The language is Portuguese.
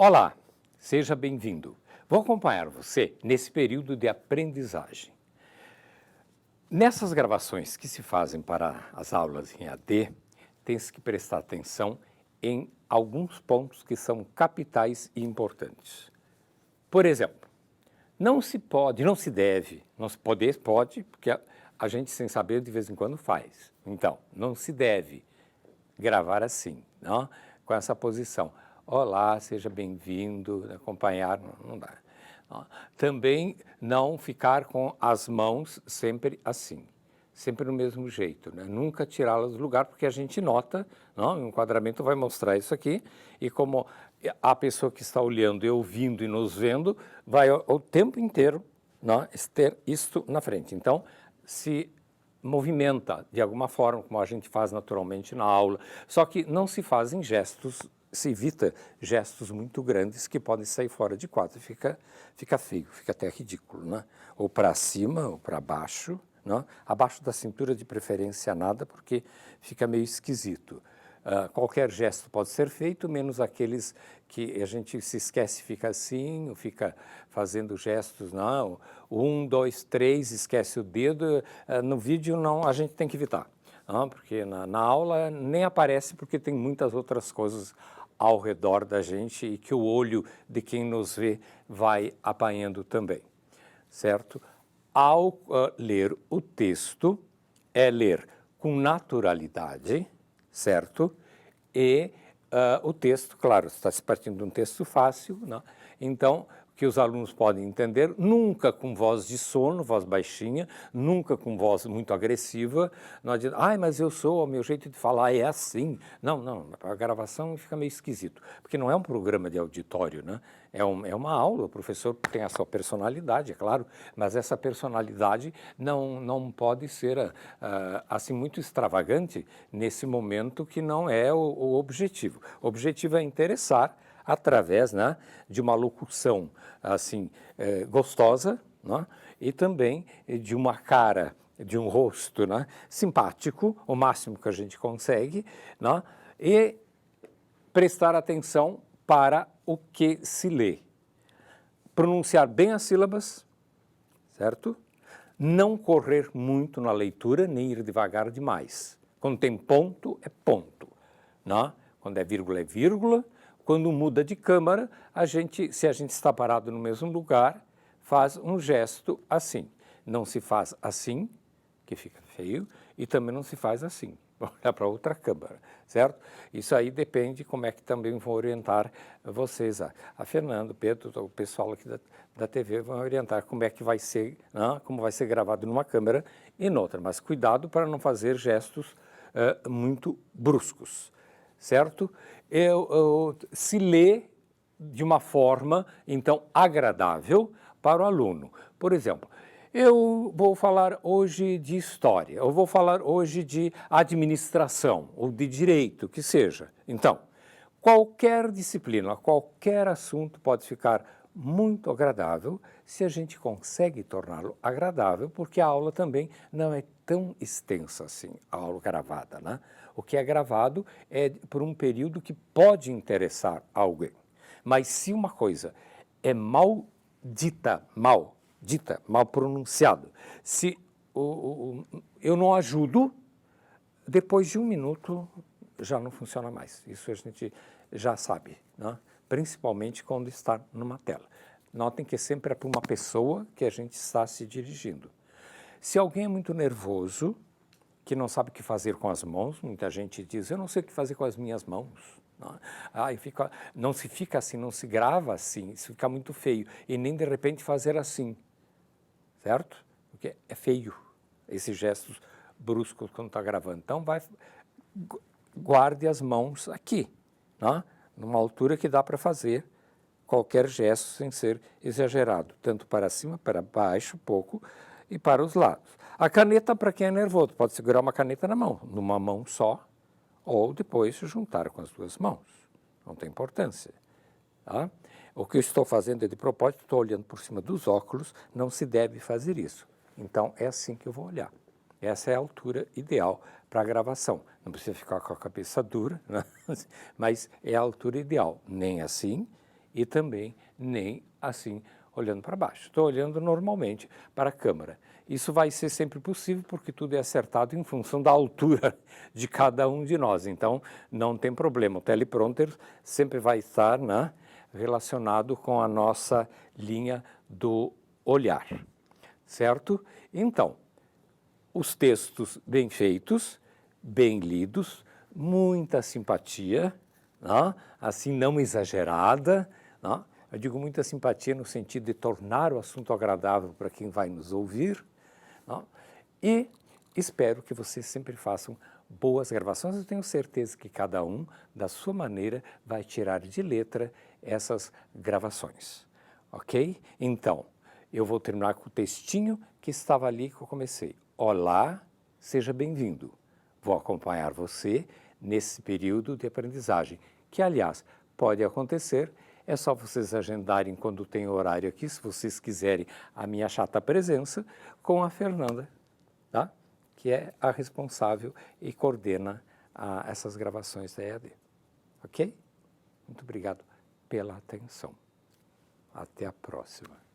Olá, seja bem-vindo. Vou acompanhar você nesse período de aprendizagem. Nessas gravações que se fazem para as aulas em AD, tem-se que prestar atenção em alguns pontos que são capitais e importantes. Por exemplo, não se pode, não se deve, não se pode, porque a gente sem saber de vez em quando faz. Então, não se deve gravar assim, não? Com essa posição. Olá, seja bem-vindo, acompanhar, não dá. Também não ficar com as mãos sempre assim, sempre do mesmo jeito, né? Nunca tirá-las do lugar, porque a gente nota, não? O enquadramento vai mostrar isso aqui, e como a pessoa que está olhando e ouvindo e nos vendo, vai o tempo inteiro, não? Ter isto na frente. Então, se movimenta de alguma forma, como a gente faz naturalmente na aula, só que não se fazem gestos, se evita gestos muito grandes que podem sair fora de quadro, fica feio, fica até ridículo, né? Ou para cima ou para baixo, né? Abaixo da cintura de preferência nada, porque fica meio esquisito. Qualquer gesto pode ser feito, menos aqueles que a gente se esquece, fica assim, ou fica fazendo gestos, não, 1, 2, 3, esquece o dedo, no vídeo não, a gente tem que evitar, não, porque na aula nem aparece, porque tem muitas outras coisas ao redor da gente e que o olho de quem nos vê vai apanhando também, certo? Ao ler o texto, é ler com naturalidade, certo? E o texto, claro, está se partindo de um texto fácil, né? Então, que os alunos podem entender, nunca com voz de sono, voz baixinha, nunca com voz muito agressiva, não adianta, mas eu sou, o meu jeito de falar é assim. Não, a gravação fica meio esquisito, porque não é um programa de auditório, né? É uma aula, o professor tem a sua personalidade, é claro, mas essa personalidade não pode ser assim muito extravagante nesse momento que não é o objetivo. O objetivo é interessar através, né, de uma locução assim gostosa, né, e também de uma cara, de um rosto, né, simpático, o máximo que a gente consegue, né, e prestar atenção para o que se lê. Pronunciar bem as sílabas, certo? Não correr muito na leitura, nem ir devagar demais. Quando tem ponto, é ponto, né? Quando é vírgula, quando muda de câmara, se a gente está parado no mesmo lugar, faz um gesto assim. Não se faz assim, que fica feio, e também não se faz assim. Olhar para outra câmara, certo? Isso aí depende como é que também vão orientar vocês. A Fernando, Pedro, o pessoal aqui da TV vão orientar como é que vai ser, né? Como vai ser gravado numa câmera e noutra. Mas cuidado para não fazer gestos muito bruscos, certo? Se lê de uma forma, então, agradável para o aluno. Por exemplo, eu vou falar hoje de história, eu vou falar hoje de administração ou de direito, que seja. Então, qualquer disciplina, qualquer assunto pode ficar muito agradável se a gente consegue torná-lo agradável, porque a aula também não é tão extensa assim, a aula gravada, né? O que é gravado é por um período que pode interessar alguém. Mas se uma coisa é mal pronunciado, se eu não ajudo, depois de 1 minuto já não funciona mais. Isso a gente já sabe, né? Principalmente quando está numa tela. Notem que sempre é para uma pessoa que a gente está se dirigindo. Se alguém é muito nervoso, que não sabe o que fazer com as mãos, muita gente diz, eu não sei o que fazer com as minhas mãos. Não se fica assim, não se grava assim, isso fica muito feio. E nem de repente fazer assim, certo? Porque é feio, esses gestos bruscos quando está gravando. Então, guarde as mãos aqui, né? Numa altura que dá para fazer qualquer gesto sem ser exagerado, tanto para cima, para baixo, pouco, e para os lados. A caneta, para quem é nervoso, pode segurar uma caneta na mão, numa mão só, ou depois juntar com as duas mãos. Não tem importância. Tá? O que eu estou fazendo é de propósito, estou olhando por cima dos óculos, não se deve fazer isso. Então, é assim que eu vou olhar. Essa é a altura ideal para a gravação. Não precisa ficar com a cabeça dura, né? Mas é a altura ideal. Nem assim e também nem assim olhando para baixo. Estou olhando normalmente para a câmera. Isso vai ser sempre possível porque tudo é acertado em função da altura de cada um de nós. Então, não tem problema. O teleprompter sempre vai estar, né, relacionado com a nossa linha do olhar, certo? Então, os textos bem feitos, bem lidos, muita simpatia, né? Assim não exagerada, né? Eu digo muita simpatia no sentido de tornar o assunto agradável para quem vai nos ouvir, né? E espero que vocês sempre façam boas gravações. Eu tenho certeza que cada um, da sua maneira, vai tirar de letra essas gravações, ok? Então, eu vou terminar com o textinho que estava ali que eu comecei. Olá, seja bem-vindo. Vou acompanhar você nesse período de aprendizagem, que, aliás, pode acontecer, é só vocês agendarem quando tem horário aqui, se vocês quiserem, a minha chata presença, com a Fernanda, tá? Que é a responsável e coordena essas gravações da EAD. Ok? Muito obrigado pela atenção. Até a próxima.